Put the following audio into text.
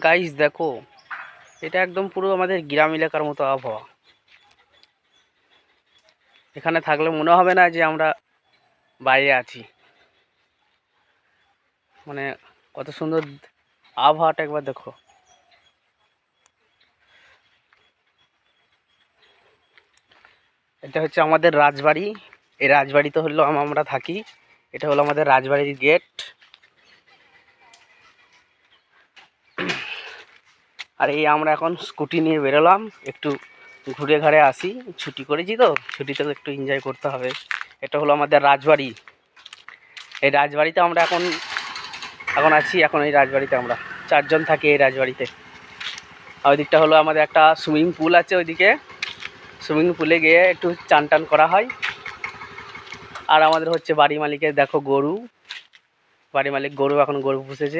Guys দেখো, এটা একদম পুরো আমাদের গ্রাম এলাকার মতো আবহাওয়া। এখানে থাকলে মনে হবে না যে আমরা বাইরে আছি। মানে কত সুন্দর আবহাওয়াটা একবার দেখো। এটা হচ্ছে আমাদের রাজবাড়ি। এই রাজবাড়িতে হলো আমরা থাকি। এটা হলো আমাদের রাজবাড়ির গেট। আর এই আমরা এখন স্কুটি নিয়ে বেরোলাম, একটু ঘুরে ঘাড়ে আসি। ছুটি করেছি তো, ছুটিতে একটু এনজয় করতে হবে। এটা হলো আমাদের রাজবাড়ি। এই রাজবাড়িতে আমরা এখন এখন আছি। এখন এই রাজবাড়িতে আমরা 4 জন থাকি এই রাজবাড়িতে। আর ওই দিকটা হলো আমাদের একটা সুইমিং পুল আছে। ওইদিকে সুইমিং পুলে গিয়ে একটু চান টান করা হয়। আর আমাদের হচ্ছে বাড়ি মালিকের দেখো গরু। বাড়ি মালিক গরু, এখন গরু পুষেছে।